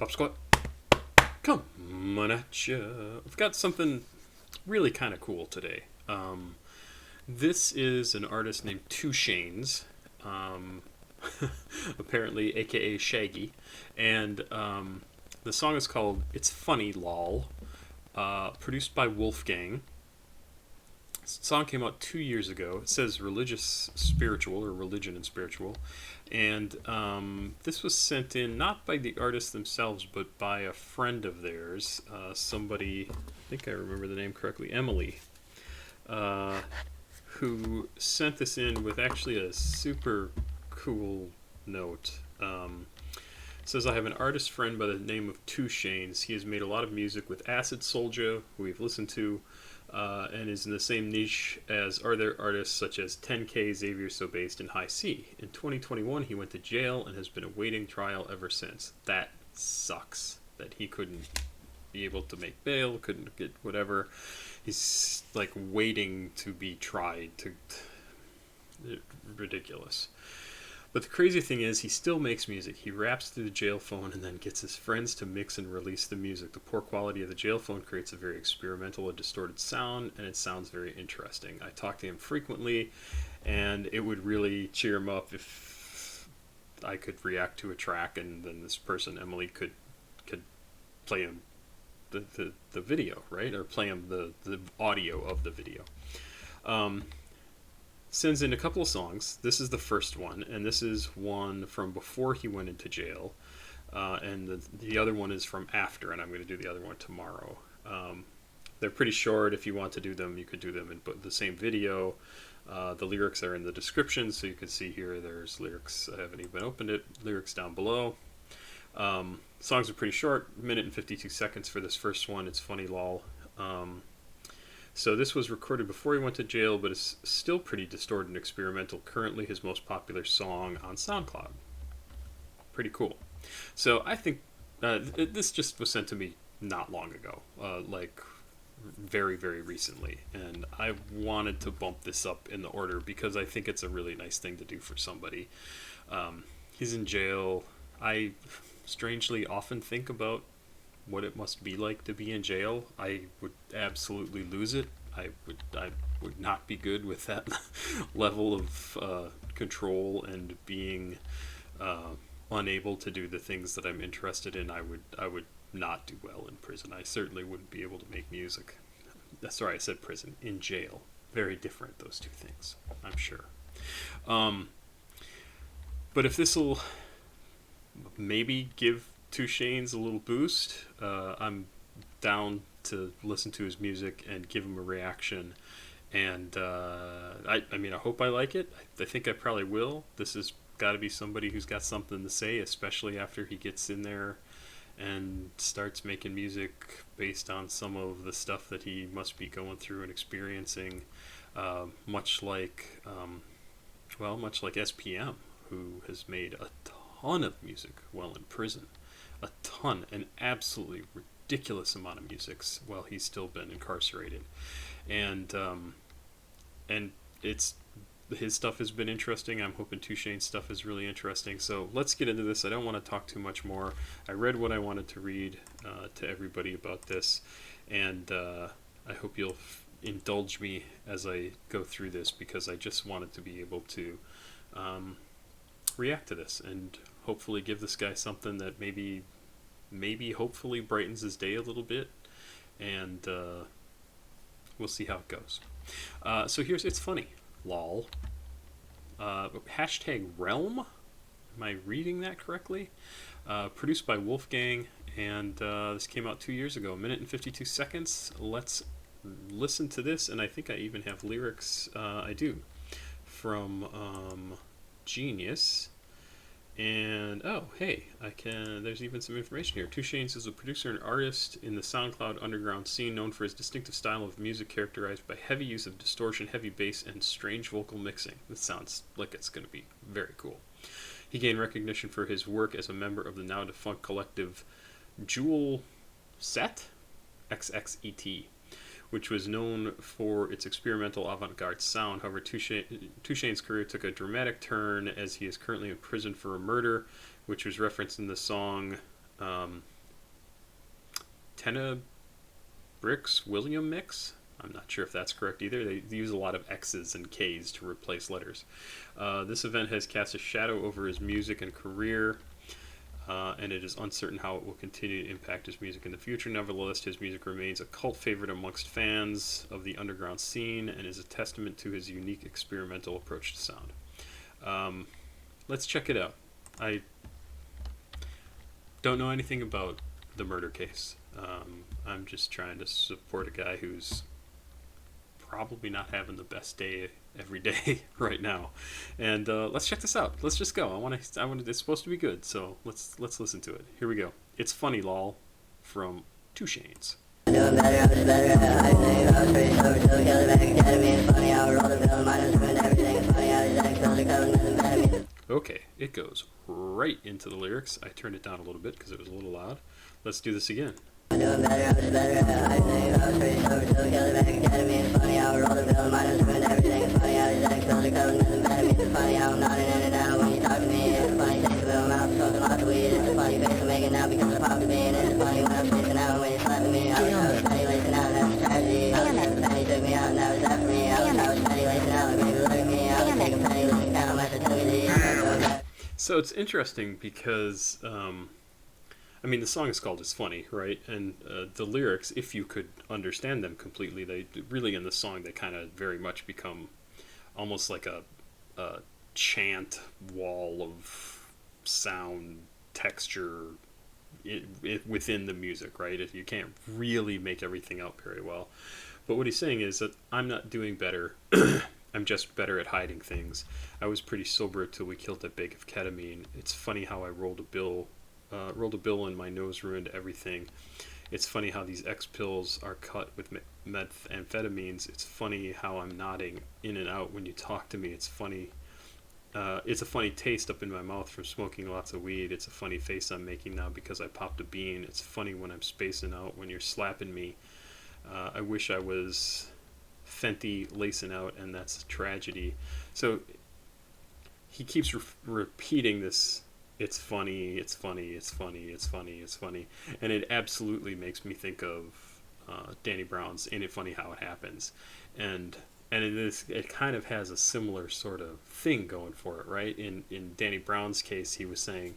Papasquatjon, coming at you. I've got something really kind of cool today. This is an artist named 2shanez, um, apparently aka Shaggy, and the song is called "It's Funny Lol," produced by Wolfgang. This song came out 2 years ago. It says religious spiritual or religion and spiritual, and this was sent in not by the artists themselves but by a friend of theirs, somebody, I think I remember the name correctly, Emily, uh, who sent this in with actually a super cool note. Says, I have an artist friend by the name of 2shanez. He has made a lot of music with Acid Soldier, who we've listened to, and is in the same niche as other artists such as 10K, Xavier So Based, and High C. In 2021, he went to jail and has been awaiting trial ever since. That sucks. That he couldn't be able to make bail, couldn't get whatever. He's like waiting to be tried. Ridiculous. But the crazy thing is, he still makes music. He raps through the jail phone and then gets his friends to mix and release the music. The poor quality of the jail phone creates a very experimental and distorted sound, and it sounds very interesting. I talk to him frequently, and it would really cheer him up if I could react to a track, and then this person, Emily, could play him the video, right? Or play him the audio of the video. Sends in a couple of songs. This is the first one, and this is one from before he went into jail, and the other one is from after, and I'm going to do the other one tomorrow. They're pretty short. If you want to do them, you could do them in the same video. The lyrics are in the description, so you can see here there's lyrics. I haven't even opened it. Lyrics down below. Songs are pretty short, minute and 52 seconds for this first one. It's funny lol. So this was recorded before he went to jail, but it's still pretty distorted and experimental. Currently his most popular song on SoundCloud. Pretty cool. So I think this just was sent to me not long ago, like very, very recently. And I wanted to bump this up in the order because I think it's a really nice thing to do for somebody. He's in jail. I strangely often think about what it must be like to be in jail. I would absolutely lose it. I would not be good with that level of control and being unable to do the things that I'm interested in. I would not do well in prison. I certainly wouldn't be able to make music. Sorry, I said prison. In jail. Very different, those two things, I'm sure. But if this will maybe give 2shanez a little boost, I'm down to listen to his music and give him a reaction. And I mean, I hope I like it. I think I probably will. This has got to be somebody who's got something to say, especially after he gets in there and starts making music based on some of the stuff that he must be going through and experiencing, much like SPM, who has made a ton of music while in prison. A ton, an absolutely ridiculous amount of music while he's still been incarcerated, and it's his stuff has been interesting. I'm hoping 2shanez stuff is really interesting. So let's get into this. I don't want to talk too much more. I read what I wanted to read to everybody about this, and I hope you'll indulge me as I go through this because I just wanted to be able to react to this and hopefully give this guy something that maybe hopefully brightens his day a little bit, and we'll see how it goes. So here's It's Funny lol. Hashtag realm, am I reading that correctly? Produced by Wolfgang, and this came out 2 years ago. A minute and 52 seconds. Let's listen to this, and I think I even have lyrics. I do, from Genius. And oh, hey, there's even some information here. 2shanez is a producer and artist in the SoundCloud underground scene, known for his distinctive style of music characterized by heavy use of distortion, heavy bass, and strange vocal mixing. This sounds like it's going to be very cool. He gained recognition for his work as a member of the now defunct collective Jewel Set, XXET, which was known for its experimental avant-garde sound. However, 2shanez's career took a dramatic turn as he is currently in prison for a murder, which was referenced in the song Tenna Bricks William mix. I'm not sure if that's correct either. They use a lot of X's and K's to replace letters. This event has cast a shadow over his music and career, and it is uncertain how it will continue to impact his music in the future. Nevertheless, his music remains a cult favorite amongst fans of the underground scene and is a testament to his unique experimental approach to sound. Let's check it out. I don't know anything about the murder case. I'm just trying to support a guy who's probably not having the best day every day right now. And let's check this out. Let's just go. I want. It's supposed to be good, so let's listen to it. Here we go. It's Funny Lol from 2shanez. Okay, it goes right into the lyrics. I turned it down a little bit because it was a little loud. Let's do this again. So it's interesting because I mean, the song is called "It's Funny," right? And the lyrics, if you could understand them completely, they really in the song they kind of very much become almost like a chant wall of sound texture within the music, right? You can't really make everything out very well. But what he's saying is that I'm not doing better. I'm just better at hiding things. I was pretty sober till we killed that bag of ketamine. It's funny how I rolled a bill and my nose ruined everything. It's funny how these X pills are cut with methamphetamines. It's funny how I'm nodding in and out when you talk to me. It's funny. It's a funny taste up in my mouth from smoking lots of weed. It's a funny face I'm making now because I popped a bean. It's funny when I'm spacing out when you're slapping me. I wish I was Fenty lacing out, and that's a tragedy. So he keeps repeating this. It's funny, it's funny, it's funny, it's funny, it's funny. And it absolutely makes me think of Danny Brown's Ain't It Funny How It Happens. And it kind of has a similar sort of thing going for it, right? In Danny Brown's case, he was saying,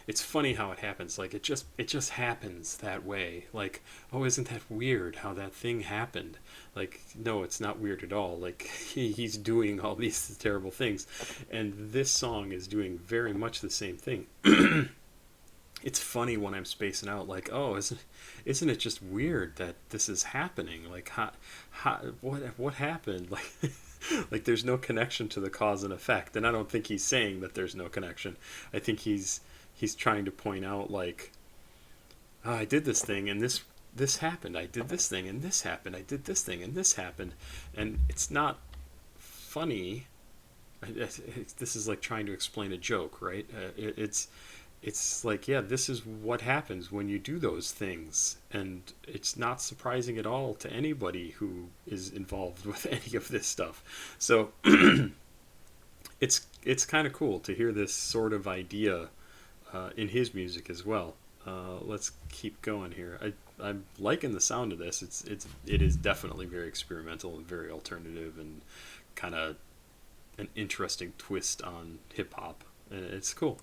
it's funny how it happens. Like, it just happens that way. Like, oh, isn't that weird how that thing happened? Like, no, it's not weird at all. Like, he's doing all these terrible things. And this song is doing very much the same thing. It's funny when I'm spacing out. Like, oh, isn't it just weird that this is happening? Like, what happened? Like, like there's no connection to the cause and effect. And I don't think he's saying that there's no connection. I think he's trying to point out, like, oh, I did this thing and this happened. I did this thing and this happened. I did this thing and this happened. And it's not funny. This is like trying to explain a joke, right? It's like, yeah, this is what happens when you do those things. And it's not surprising at all to anybody who is involved with any of this stuff. So it's kind of cool to hear this sort of idea in his music as well. Let's keep going here. I'm liking the sound of this. It is definitely very experimental and very alternative and kind of an interesting twist on hip hop, and it's cool.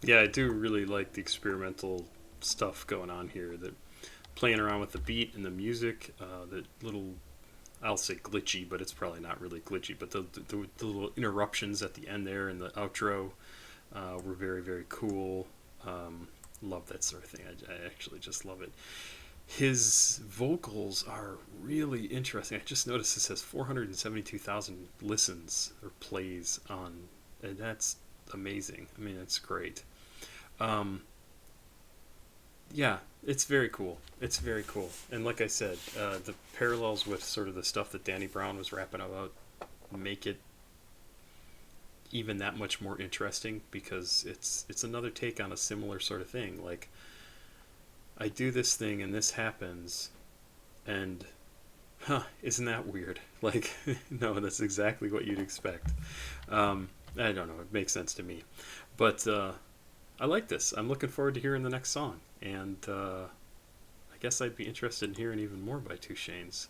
Yeah, I do really like the experimental stuff going on here. That playing around with the beat and the music, the little, I'll say glitchy, but it's probably not really glitchy. But the little interruptions at the end there and the outro were very, very cool. Love that sort of thing. I actually just love it. His vocals are really interesting. I just noticed this has 472,000 listens or plays on, and that's amazing. I mean, it's great. Um, yeah, it's very cool. It's very cool. And like I said, the parallels with sort of the stuff that Danny Brown was rapping about make it even that much more interesting because it's another take on a similar sort of thing. Like I do this thing and this happens, and isn't that weird? Like, no, that's exactly what you'd expect. I don't know. It makes sense to me, but I like this. I'm looking forward to hearing the next song, and I guess I'd be interested in hearing even more by 2shanez.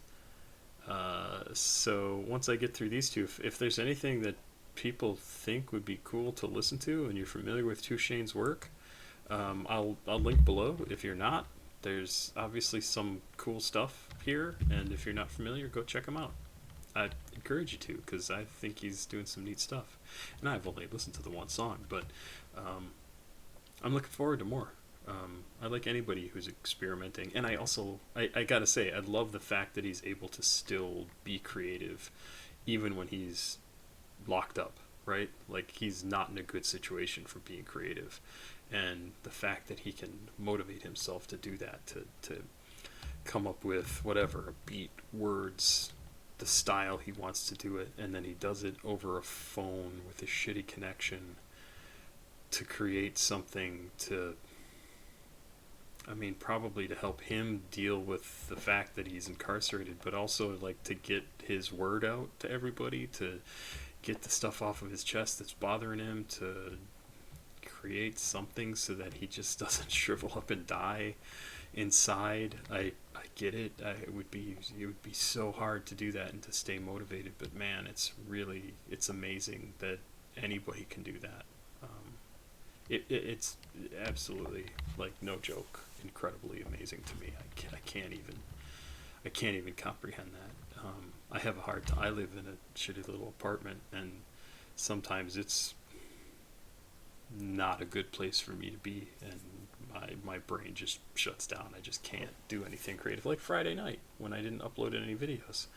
So once I get through these two, if there's anything that people think would be cool to listen to, and you're familiar with 2shanez work, I'll link below. If you're not, there's obviously some cool stuff here, and if you're not familiar, go check him out. I encourage you to, because I think he's doing some neat stuff. And I've only listened to the one song, but I'm looking forward to more. I like anybody who's experimenting, and I gotta say, I love the fact that he's able to still be creative, even when he's locked up, right? Like he's not in a good situation for being creative, and the fact that he can motivate himself to do that, to come up with whatever, a beat, words, the style he wants to do it, and then he does it over a phone with a shitty connection to create something to, I mean, probably to help him deal with the fact that he's incarcerated, but also like to get his word out to everybody, to get the stuff off of his chest that's bothering him, to create something so that he just doesn't shrivel up and die inside. I get it. It would be so hard to do that and to stay motivated, but man, it's amazing that anybody can do that. It's absolutely, like, no joke, incredibly amazing to me. I can't even comprehend that. I have a hard time. I live in a shitty little apartment, and sometimes it's not a good place for me to be, and my brain just shuts down. I just can't do anything creative. Like Friday night when I didn't upload any videos,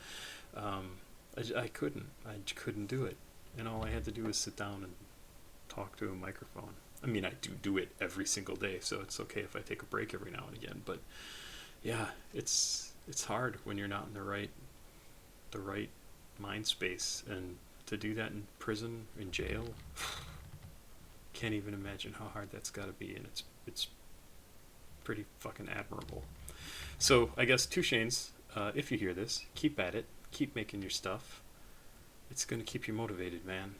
I couldn't do it, and all I had to do was sit down and talk to a microphone. I mean, I do it every single day, so it's okay if I take a break every now and again. But yeah, it's hard when you're not in the right mind space, and to do that in prison, in jail, can't even imagine how hard that's got to be, and it's pretty fucking admirable. So I guess 2shanez, if you hear this, keep at it, keep making your stuff. It's gonna keep you motivated, man.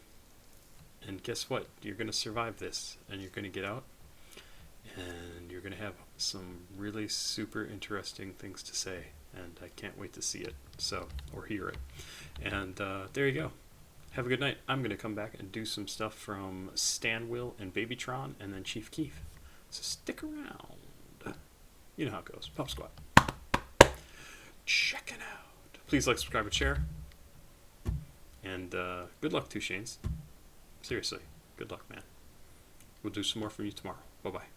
And guess what? You're going to survive this, and you're going to get out, and you're going to have some really super interesting things to say, and I can't wait to see it, or hear it. And there you go. Have a good night. I'm going to come back and do some stuff from Stanwill and Babytron, and then Chief Keef. So stick around. You know how it goes. Pop Squat. Check it out. Please like, subscribe, and share. And good luck, 2shanez. Seriously, good luck, man. We'll do some more for you tomorrow. Bye-bye.